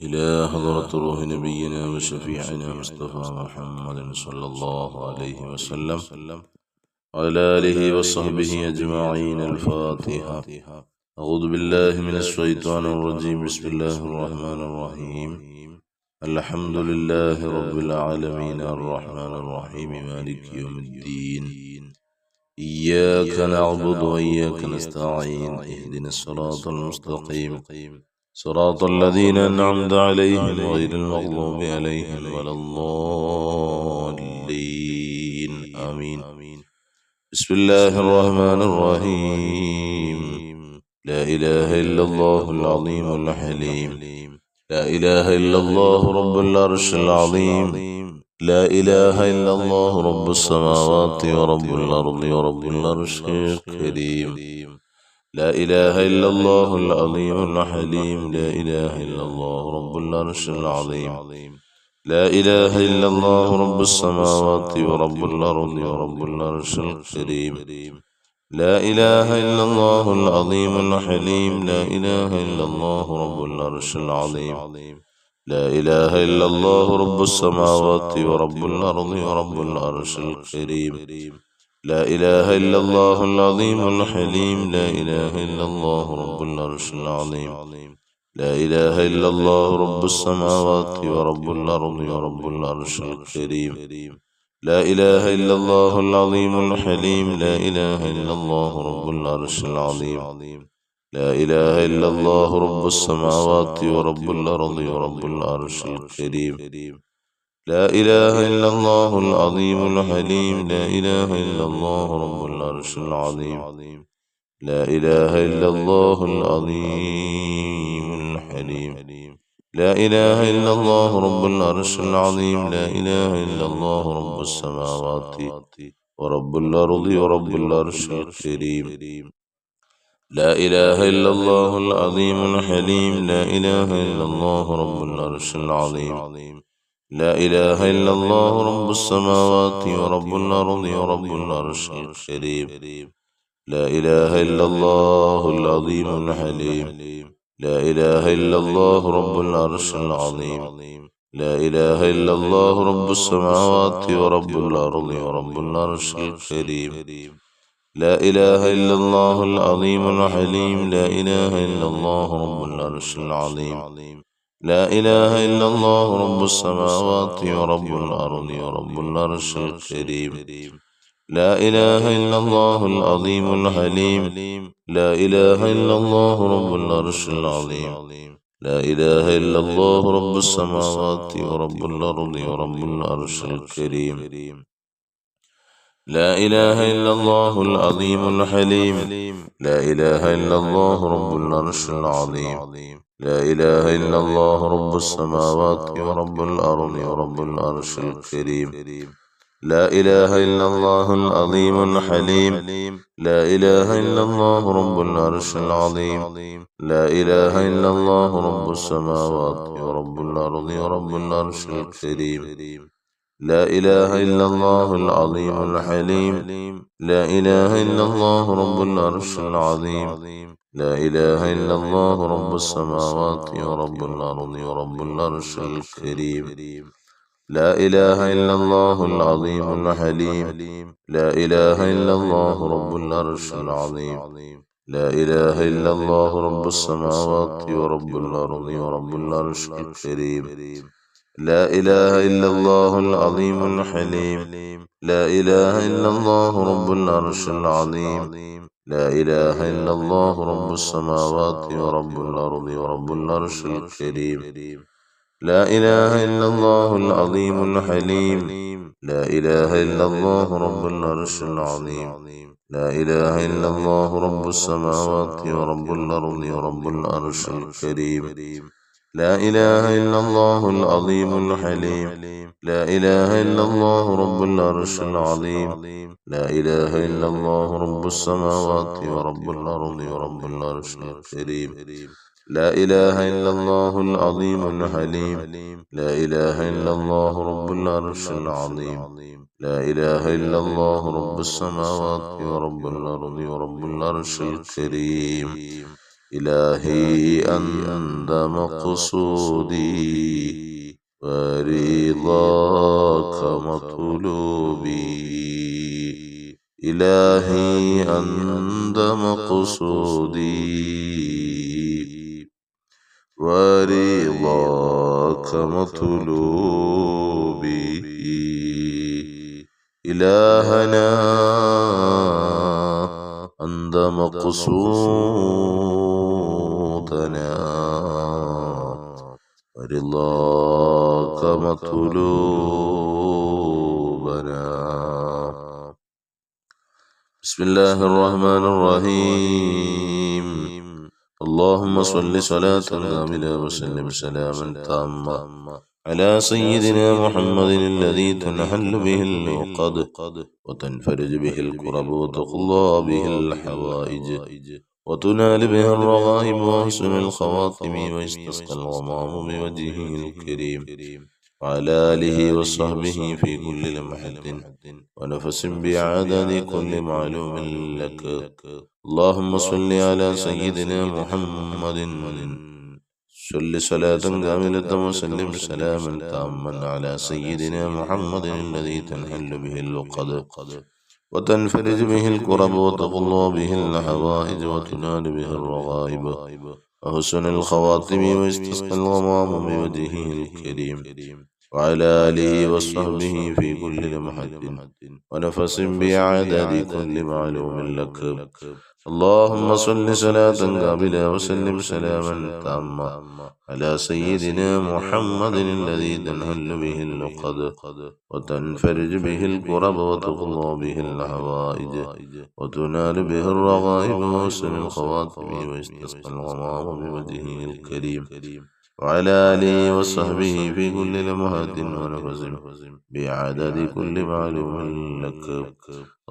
إلى حضرة روح نبينا وشفيعنا مصطفى محمد صلى الله عليه وسلم وعلى آله وصحبه أجمعين. الفاتحة. أعوذ بالله من الشيطان الرجيم. بسم الله الرحمن الرحيم. الحمد لله رب العالمين الرحمن الرحيم مالك يوم الدين. إياك نعبد وإياك نستعين. اهدنا الصراط المستقيم صراط الذين أنعمت عليهم غير المغضوب عليهم ولا الضالين. آمين. بسم الله الرحمن الرحيم. لا إله إلا الله العظيم الحليم. لا إله إلا الله رب العرش العظيم. لا إله إلا الله رب السماوات ورب الأرض ورب العرش الكريم. لا إله إلا الله العظيم الحليم. لا إله إلا الله رب العرش العظيم. لا إله إلا الله رب السماوات ورب الأرض ورب العرش الكريم. لا إله إلا الله العظيم الحليم. لا إله إلا الله رب العرش العظيم. لا إله إلا الله رب السماوات ورب الأرض ورب العرش الكريم. لا إله إلا الله العظيم الحليم. لا إله إلا الله رب العرش العظيم. لا إله إلا الله رب السماوات ورب الأرض ورب العرش الكريم. لا إله إلا الله العظيم الحليم. لا إله إلا الله رب العرش العظيم. لا إله إلا الله رب السماوات ورب الأرض ورب العرش الكريم. لا إله إلا الله العظيم الحليم. لا إله إلا الله رب العرش العظيم. لا إله إلا الله العظيم الحليم. لا إله إلا الله رب العرش العظيم. لا إله إلا الله رب السماوات ورب الأرض ورب العرش الكريم. لا إله إلا الله العظيم الحليم. لا إله إلا الله رب العرش العظيم. لا إله إلا الله رب السماوات ورب الأرض ورب العرش الكريم. لا إله إلا الله العظيم الحليم. لا إله إلا الله رب العرش العظيم. لا إله إلا الله رب السماوات ورب الأرض ورب العرش الكريم. لا إله إلا الله العظيم الحليم. لا إله إلا الله رب العرش العظيم. لا إله إلا الله رب السماوات ورب الأرض ورب العرش الكريم. لا إله إلا الله العظيم الحليم. لا إله إلا الله رب العرش العظيم. لا إله إلا الله رب السماوات ورب الأرض ورب العرش الكريم. لا إله إلا الله العظيم الحليم. لا إله إلا الله رب العرش العظيم. لا إله إلا الله رب السماوات ورب الأرض ورب العرش الكريم. لا إله إلا الله العظيم الحليم. لا إله إلا الله رب العرش العظيم. لا إله إلا الله رب السماوات ورب الأرض ورب العرش الكريم. لا إله إلا الله العظيم الحليم. لا إله إلا الله رب العرش العظيم. لا إله إلا الله رب السماوات ورب الأرض ورب العرش الكريم. لا إله إلا الله العظيم الحليم. لا إله إلا الله رب العرش العظيم. لا إله إلا الله رب السماوات ورب الأرض ورب العرش الكريم. لا إله إلا الله العظيم الحليم. لا إله إلا الله رب العرش العظيم. لا إله إلا الله رب السماوات ورب الأرض ورب العرش الكريم. لا إله إلا الله العظيم الحليم. لا إله إلا الله رب العرش العظيم. لا إله إلا الله رب السماوات ورب الأرض ورب العرش الكريم. لا إله إلا الله العظيم الحليم. لا إله إلا الله رب العرش العظيم. لا إله إلا الله رب السماوات ورب الأرض ورب العرش الكريم. لا إله إلا الله العظيم الحليم. لا إله إلا الله رب العرش العظيم. لا إله إلا الله رب السماوات ورب الأرض ورب العرش الكريم. إلهي أنت مقصودي ورضاك مطلوبي إلهي أنت مقصودي ورضاك مطلوبي إلهنا أنت مقصودنا ورضاك مطلوبنا. بسم الله الرحمن الرحيم. اللهم صل صلاة كاملة وسلم سلاما تاما على سيدنا محمد الذي تنحل به العقد وتنفرج به الكرب وتقضى به الحوائج وتنال به الرغائب وحسن الخواتم ويستسقى الغمام بوجهه الكريم وعلى آله وصحبه في كل لمحة ونفس بعدد كل معلوم لك. اللهم صل على سيدنا محمد صل صلاة كاملة وسلم سلاما تاما على سيدنا محمد الذي تنحل به اللقد وتنفرج به الكرب وتقضى به الحوائج وتنال به الرغائب وحسن الخواتم ويستسقى الغمام بوجهه الكريم وعلى آله وصحبه في كل لمحة ونفس بعدد كل معلوم لك. اللهم صل صلاة كاملة وسلم سلاما تاما على سيدنا محمد الذي تنحل به اللقد وتنفرج به الكرب وتقضى به الحوائج وتنال به الرغائب وحسن الخواتم ويستسقى الغمام بوجهه الكريم وعلى آله وصحبه في كل لمحة ونفس بعدد كل معلوم لك.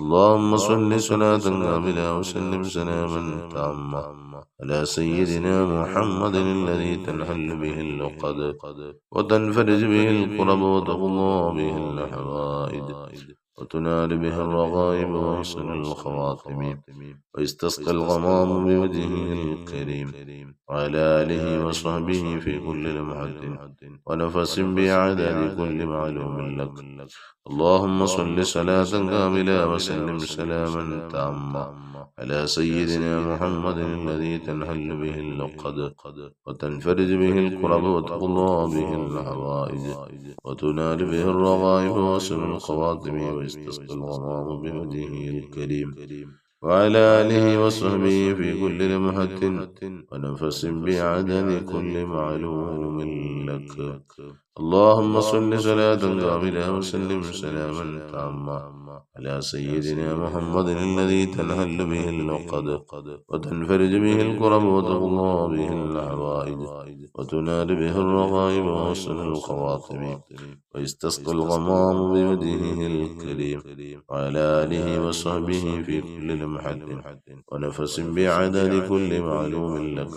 اللهم صل صلاة كاملة وسلم سلاما تاما على سيدنا محمد الذي تنحل به اللقد وتنفرج به الكرب وتقضى به الحوائج وتنال به الرغائب وحسن الخواتم ويستسقى الغمام بوجهه الكريم وعلى آله وصحبه في كل لمحة ونفس بعدد كل معلوم لك. اللهم صل صلاة كاملة وسلم سلاما تاما على سيدنا محمد الذي تنحل به اللقد وتنفرج به الكرب وتقضى به الحوائج وتنال به الرغائب وحسن الخواتم ويستسقى الغمام بوجهه الكريم وعلى آله وصحبه في كل لمحة ونفس بعدد كل معلوم لك. اللهم صل صلاة كاملة وسلم سلاما تاما على سيدنا محمد الذي تنحل به اللقد وتنفرج به الكرب وتقضى به الحوائج وتنال به الرغائب وحسن الخواتم ويستسقى الغمام بوجهه الكريم وعلى آله وصحبه في كل لمحة ونفس بعدد كل معلوم لك.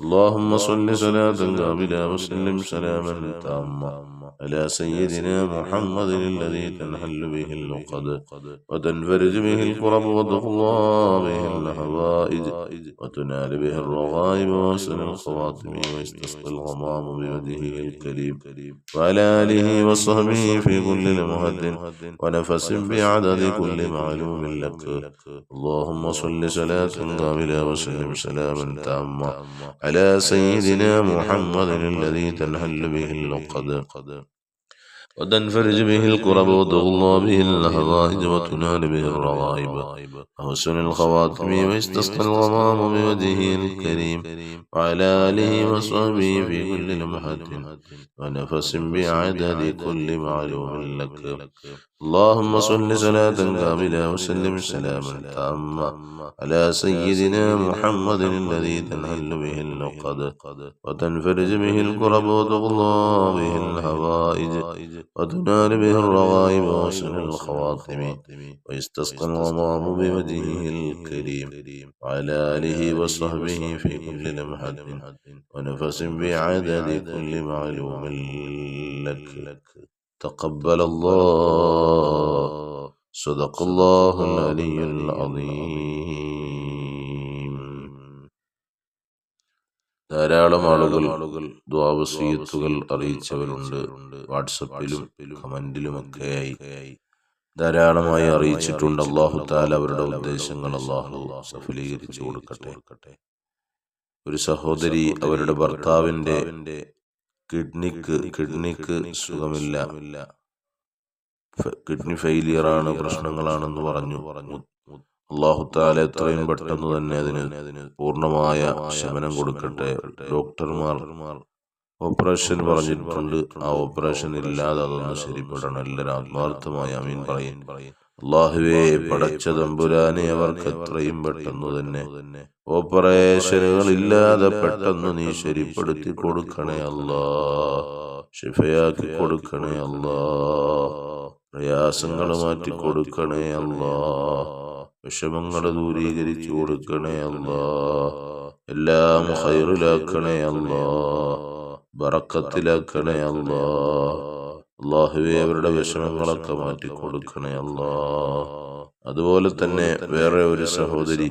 اللهم صل صلاة كاملة وسلم سلاما تاما على سيدنا محمد الذي تنحل به اللقد وتنفرج به الكرب وتقضى به الحوائج وتنال به الرغائب وحسن الخواتم ويستسقى الغمام بوجهه الكريم وعلى آله وصحبه في كل لمحة ونفس بعدد كل معلوم لك. اللهم صل صلاة كاملة وسلم سلاما تاما على سيدنا محمد الذي تنحل به اللقد وتنفرج به الكرب وتغلى به الهوائج وتنال به الرغائب وحسن الخواتم ويستسقى الغمام بوجهه الكريم وعلى آله وصحبه في كل لمحة ونفس بعدد كل معلوم لك. اللهم صل صلاة كاملة وسلم سلاما تاما على سيدنا محمد الذي تنحل به اللقد وتنفرج به الكرب وتغلى به الهوائج وتنال به الرغائب وحسن الخواتم ويستسقى الغمام بوجهه الكريم وعلى آله وصحبه في كل لمحة ونفس بعدد كل معلوم لك. تقبل الله. صدق الله العلي العظيم. ധാരാളം ആളുകൾ ദുആ വസിയത്തുകൾ അറിയിച്ചവരുണ്ട്. വാട്സപ്പിലും കമന്റിലുമൊക്കെയായി ധാരാളമായി അറിയിച്ചിട്ടുണ്ട്. അല്ലാഹു തആല അവരുടെ ഉദ്ദേശങ്ങൾ അല്ലാഹു സഫലീകരിച്ചു കൊടുക്കട്ടെ. ഒരു സഹോദരി അവരുടെ ഭർത്താവിന്റെ കിഡ്നിക്ക് സുഖമില്ല, കിഡ്നി ഫെയിലിയറാണ്, പ്രശ്നങ്ങളാണെന്ന് പറഞ്ഞു. അല്ലാഹു തആല എത്രയും പെട്ടെന്ന് തന്നെ അതിന് പൂർണ്ണമായ ശമനം കൊടുക്കട്ടെ. ഡോക്ടർമാർ ഓപ്പറേഷൻ പറഞ്ഞിട്ടുണ്ട്. ആ ഓപ്പറേഷൻ ഇല്ലാതെ അതൊന്ന് ശരിപ്പെടണം. എല്ലാവരും ആത്മാർത്ഥമായി ആമീൻ പറയും. അല്ലാഹുവേ, പടച്ച തമ്പുരാനെ, അവർക്ക് എത്രയും പെട്ടെന്ന് തന്നെ ഓപ്പറേഷനുകൾ ഇല്ലാതെ പെട്ടെന്ന് നീ ശരിപ്പെടുത്തി കൊടുക്കണേ അല്ലാ. ശിഫയാക്കി കൊടുക്കണേ അല്ലാ. പ്രയാസങ്ങൾ മാറ്റി കൊടുക്കണേ അല്ലാ. വിഷമങ്ങൾ ദൂരീകരിച്ചു കൊടുക്കണേ അല്ലാ. എല്ലാം ഖൈറിലാക്കണേ അല്ലാ. ബറക്കത്തിലാക്കണേ അല്ലാ. അല്ലാഹുവേ, അവരുടെ വിഷമങ്ങളൊക്കെ മാറ്റി കൊടുക്കണേ അല്ലാ. അതുപോലെ തന്നെ വേറെ ഒരു സഹോദരി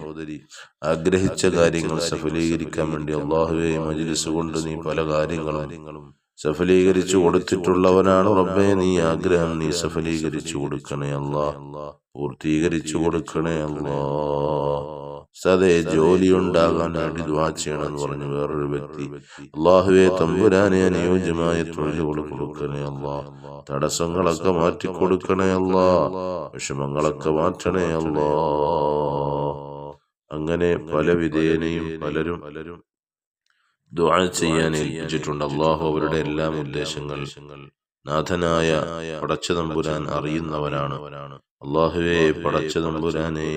ആഗ്രഹിച്ച കാര്യങ്ങൾ സഫലീകരിക്കാൻ വേണ്ടി അല്ലാഹുവേ, മജ്ലിസ് കൊണ്ട് നീ പല കാര്യങ്ങളും സഫലീകരിച്ചു കൊടുത്തിട്ടുള്ളവനാണ് റബ്ബേ. നീ ആഗ്രഹം നീ സഫലീകരിച്ചു കൊടുക്കണേ അല്ലാ. പൂർത്തീകരിച്ചു കൊടുക്കണേ അല്ലാ. സദേ ജോലി ഉണ്ടാകാൻ വേണ്ടി ദുആ ചെയ്യണമെന്ന് പറഞ്ഞു വേറൊരു വ്യക്തി. അല്ലാഹുവേ തമ്പുരാനെ, അനുയോജ്യമായ തൊഴിലുകൾ കൊടുക്കണേ അല്ലാ. തടസ്സങ്ങളൊക്കെ മാറ്റി കൊടുക്കണേ അല്ലാ. വിഷമങ്ങളൊക്കെ മാറ്റണേ അല്ലാ. അങ്ങനെ പല വിധേനയും പലരും ദുആ ചെയ്യാൻ ഏൽപ്പിച്ചിട്ടുണ്ട്. അല്ലാഹു അവരുടെ എല്ലാ ഉദ്ദേശങ്ങൾ നാഥനായ പടച്ച തമ്പുരാൻ അറിയുന്നവനാണ്. അല്ലാഹുവേ, പടച്ച തമ്പുരാനെ,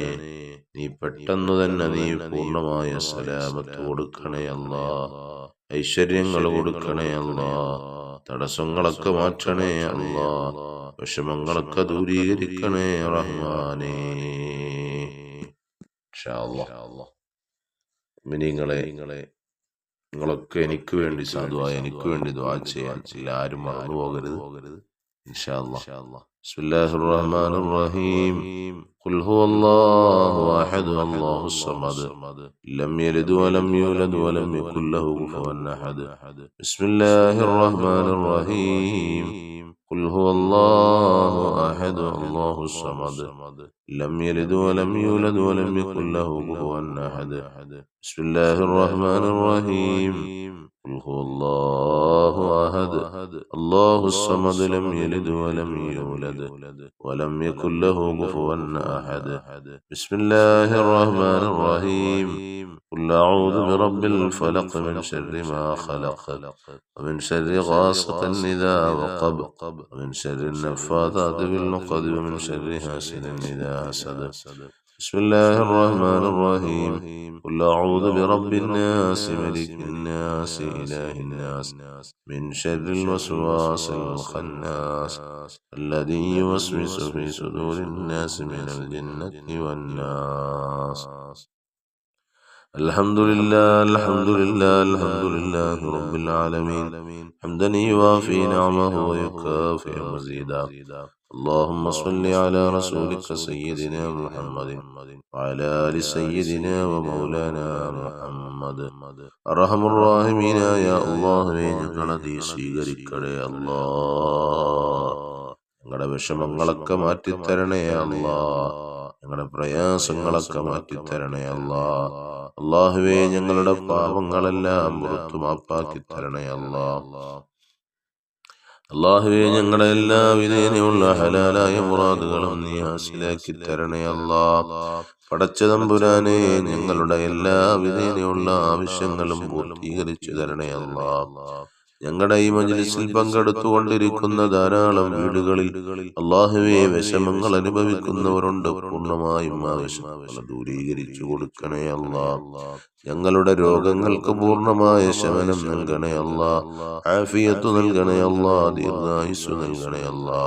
നീ പെട്ടെന്ന് തന്നെ നീ പൂർണ്ണമായ സലാമത്ത് കൊടുക്കണേ അല്ലാ. ഐശ്വര്യങ്ങൾ കൊടുക്കണേ അല്ലാ. തടസ്സങ്ങളൊക്കെ മാറ്റണേ അല്ലാ. വിഷമങ്ങളൊക്കെ ദൂരീകരിക്കണേ റഹ്മാനേ. ഇൻഷാ അല്ലാഹ് നിങ്ങളൊക്കെ എനിക്ക് വേണ്ടി എനിക്ക് വേണ്ടി ദുആ ചെയ്യാൻ എല്ലാവരും മറന്നു പോകരുത്. ഇൻഷാ അല്ലാഹ്. ബിസ്മില്ലാഹിർ റഹ്മാനിർ റഹീം. ഖുൽ ഹുവല്ലാഹു അഹദ് അല്ലാഹുസ് സമദ് ലം യലിദ് വലം യൂലദ് വലം യകുൽ ലഹു കുഫുവൻ അഹദ്. ബിസ്മില്ലാഹിർ റഹ്മാനിർ റഹീം. ഖുൽ ഹുവല്ലാഹു അഹദ് അല്ലാഹുസ് സമദ് ലം യലിദ് വലം യൂലദ് വലം യകുൽ ലഹു കുഫുവൻ അഹദ്. ബിസ്മില്ലാഹിർ റഹ്മാനിർ റഹീം. ഖുൽ ഹുവല്ലാഹു അഹദ് അല്ലാഹുസ് സമദ് ലം യലിദ് വലം യൂലദ് വലം യകുൽ ലഹു കുഫുവൻ അഹദ്. ബിസ്മില്ലാഹിർ റഹ്മാനിർ റഹീം. ഖുൽ അഊദു ബിറബ്ബിൽ ഫലഖ് മിൻ ശർരി മാ ഖലഖ് വമിൻ ശർരി ഗാസിഖിൻ ഇദാ വഖബ് വമിൻ ശർരി النفاثات بالعقد ومن شر حاسد إذا حسد. بسم الله الرحمن الرحيم. قل أعوذ برب الناس ملك الناس إله الناس من شر الوسواس الخناس الذي يوسوس في صدور الناس من الجنة والناس. الحمد لله الحمد لله الحمد لله رب العالمين حمدا يوافي نعمه ويكافئ مزيدا. اللهم صل على رسولك سيدنا محمد وعلى آل سيدنا ومولانا محمد. أرحم الراحمين يا الله, ഞങ്ങളെ നീ സ്വീകരിക്കണേ അല്ലാ. ഞങ്ങളുടെ വിഷമങ്ങളൊക്കെ മാറ്റിത്തരണേ അല്ലാ. ഞങ്ങളുടെ പ്രയാസങ്ങളൊക്കെ മാറ്റിത്തരണേ അല്ലാ. അല്ലാഹുവേ, ഞങ്ങളുടെ പാപങ്ങളെല്ലാം പുറത്തു മാപ്പാക്കി തരണേ അല്ലാ. അല്ലാഹുവേ, ഞങ്ങളുടെ എല്ലാ വിധേനയുള്ള ഹലാലായ മുറാദുകളും നീ ഹാസിലാക്കി തരണേ അല്ലാ. പടച്ച തമ്പുരാനെ, ഞങ്ങളുടെ എല്ലാ വിധേനയുള്ള ആവശ്യങ്ങളും പൂർത്തീകരിച്ചു തരണേ അല്ലാ. ഞങ്ങളുടെ ഈ മജ്ലിസിൽ പങ്കെടുത്തുകൊണ്ടിരിക്കുന്ന ധാരാളം വീടുകളിൽ അല്ലാഹുവേ വിഷമങ്ങൾ അനുഭവിക്കുന്നവരുണ്ട്. പൂർണ്ണമായും ആ വിഷമങ്ങൾ ദൂരീകരിച്ചു കൊടുക്കണേ അല്ലാ. ഞങ്ങളുടെ രോഗങ്ങൾക്ക് പൂർണ്ണമായ ശമനം നൽകണേ അല്ലാ. ആഫിയത്ത് നൽകണേ അല്ലാ. ദീർഘായുസ്സ് നൽകണേ അല്ലാ.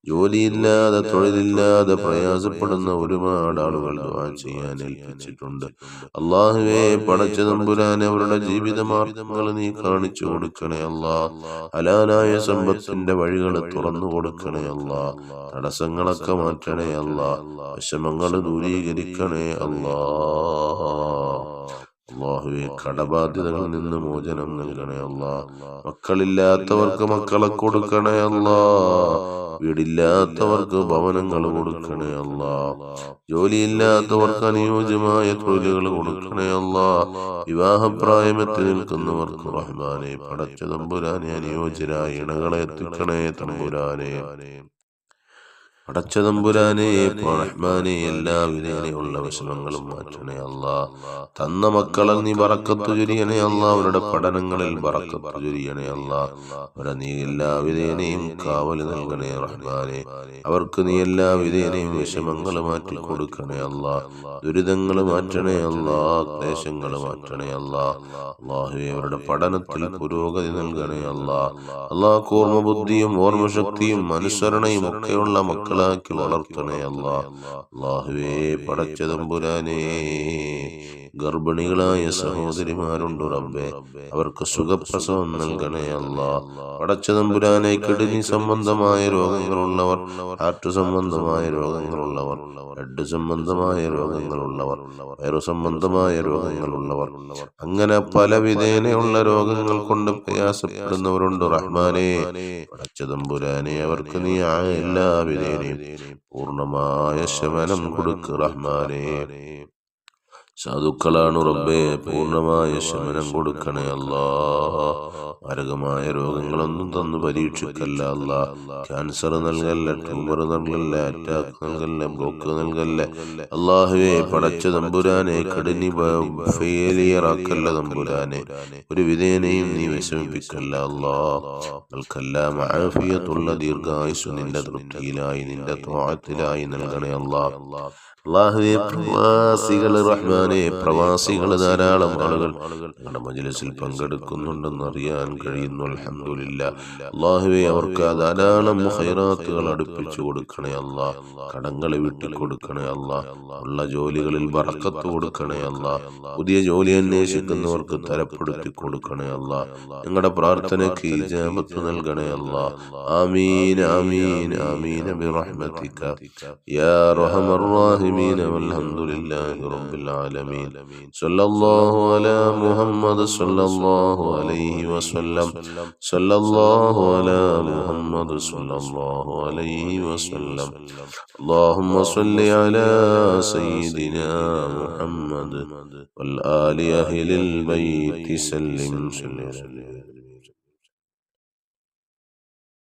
ജോലിയില്ലാതെ തൊഴിലില്ലാതെ പ്രയാസപ്പെടുന്ന ഒരുപാട് ആളുകൾ ദുആ ചെയ്യാൻ ഏൽപ്പിച്ചിട്ടുണ്ട്. അല്ലാഹുവേ, പടച്ച തമ്പുരാനെ, അവരുടെ ജീവിതമാർഗങ്ങൾ നീ കാണിച്ചു കൊടുക്കണേ അല്ലാ. ഹലാലായ സമ്പത്തിന്റെ വഴികൾ തുറന്നു കൊടുക്കണേ അല്ലാ. തടസ്സങ്ങളൊക്കെ മാറ്റണേ അല്ലാ. വിഷമങ്ങൾ ദൂരീകരിക്കണേ അല്ലാ. അല്ലാഹുവേ കടബാധ്യതകളിൽ നിന്ന് മോചനം നൽകണേ അല്ലാ. മക്കളില്ലാത്തവർക്ക് മക്കളെ കൊടുക്കണേ അല്ലാ. വീടില്ലാത്തവർക്ക് ഭവനങ്ങൾ കൊടുക്കണേ അല്ലാ. ജോലിയില്ലാത്തവർക്ക് അനുയോജ്യമായ തൊഴിലുകൾ കൊടുക്കണേ അല്ലാ. വിവാഹപ്രായമെത്തി നിൽക്കുന്നവർക്ക് റഹ്മാനെ പടച്ച തമ്പുരാനെ അനുയോജ്യരായ ഇണകളെ എത്തിക്കണേ തമ്പുരാനെ. പടച്ച തമ്പുരാനെ റഹ്മാനെ എല്ലാവിധേനയുള്ള വിഷമങ്ങളും മാറ്റണേ അല്ലാ. തന്ന മക്കളെ നീ ബറക്കത്ത് ചൊരിയണേ അല്ലാ. അവരുടെ പഠനങ്ങളിൽ ബറക്കത്ത് ചൊരിയണേ അല്ലാ. അവരെ നീ എല്ലാവിധേനയും കാവൽ നൽകണേ റഹ്മാനെ. അവർക്ക് നീ എല്ലാവിധേനയും വിഷമങ്ങൾ മാറ്റി കൊടുക്കണേ അല്ലാ. ദുരിതങ്ങൾ മാറ്റണേ അല്ലാ. ക്ലേശങ്ങൾ മാറ്റണേ അല്ലാ. അല്ലാഹുവേ അവരുടെ പഠനത്തിൽ പുരോഗതി നൽകണേ അല്ലാ. അല്ലാഹ് കൂർമ്മ ബുദ്ധിയും ഓർമ്മശക്തിയും അനുസരണയും ഒക്കെയുള്ള മക്കളാക്കി വളർത്തണേ അല്ലാ. അല്ലാഹുവേ പടച്ച തമ്പുരാനെ ഗർഭിണികളായ സഹോദരിമാരുണ്ട് റബ്ബേ, അവർക്ക് സുഖപ്രസവം നൽകണേ അല്ലാ. പടച്ച തമ്പുരാനെ കിഡ്നി സംബന്ധമായ രോഗങ്ങളുള്ളവർ, ഹാർട്ട് സംബന്ധമായ രോഗങ്ങളുള്ളവർ, ബ്ലഡ് സംബന്ധമായ രോഗങ്ങളുള്ളവർ, വയറു സംബന്ധമായ രോഗങ്ങളുള്ളവർ, അങ്ങനെ പല വിധേനയുള്ള രോഗങ്ങൾ കൊണ്ട് പ്രയാസപ്പെടുന്നവരുണ്ട് റഹ്മാനെ. പടച്ച തമ്പുരാനെ അവർക്ക് നീ എല്ലാ വിധേനയും പൂർണ്ണമായ ശമനം കൊടുക്ക് റഹ്മാനെ. സാധുക്കളാണ് റബ്ബേ, പൂർണ്ണമായ ശമനം കൊടുക്കണേ അല്ലാ. മാരകമായ രോഗങ്ങളൊന്നും തന്നു പരീക്ഷിക്കല്ല അല്ലാ. ക്യാൻസർ നൽകല്ല, ട്യൂമർ നൽകല്ല, അറ്റാക്ക് നൽകല്ല, ബ്ലോക്ക് നൽകല്ല അല്ലാഹുവേ. പടച്ച തമ്പുരാനെ കിഡ്നി ഫെയിലിയർ ആക്കല്ല തമ്പുരാനെ. ഒരു വിധേനയും നീ വിഷമിപ്പിക്കല്ല അല്ലാ. നിങ്ങൾക്കെല്ലാം ആഫിയത്തുള്ള ദീർഘായുസ് നിന്റെ തൃപ്തിയിലായി നിന്റെ ത്വാഅത്തിലായി നൽകണേ അല്ലാ. അല്ലാഹുവേ പ്രവാസികൾ റഹ്മാനെ, പ്രവാസികൾ ധാരാളം ആളുകൾ ഞങ്ങളുടെ മജ്‌ലിസിൽ പങ്കെടുക്കുന്നുണ്ടെന്ന് അറിയാൻ കഴിയുന്നു. അൽഹംദുലില്ലാ. അല്ലാഹുവേ അവർക്ക് ധാരാളം ഖൈറാത്തുകൾ അടുപ്പിച്ചു കൊടുക്കണേ അല്ലാ. കടങ്ങൾ വീട്ടി കൊടുക്കണേ അല്ലാ. ഉള്ള ജോലികളിൽ ബറക്കത്ത് കൊടുക്കണേ അല്ലാ. പുതിയ ജോലി അന്വേഷിക്കുന്നവർക്ക് തരപ്പെടുത്തി കൊടുക്കണേ അല്ലാ. ഞങ്ങളുടെ പ്രാർത്ഥനയ്ക്ക് ഇജാബത്ത് നൽകണേ അല്ലാ. ആമീൻ ആമീൻ ആമീൻ ബിറഹ്മതിക യാ അർഹമർ റഹീമീൻ. വൽഹംദുലില്ലാഹി റബ്ബിൽ ആലമീൻ. സല്ലല്ലാഹു അലാ മുഹമ്മദ് സല്ലല്ലാഹു അലൈഹി വസല്ലം. സല്ലല്ലാഹു അലാ മുഹമ്മദ് സല്ലല്ലാഹു അലൈഹി വസല്ലം. اللهم صل على سيدنا محمد والآل أهل البيت سلم.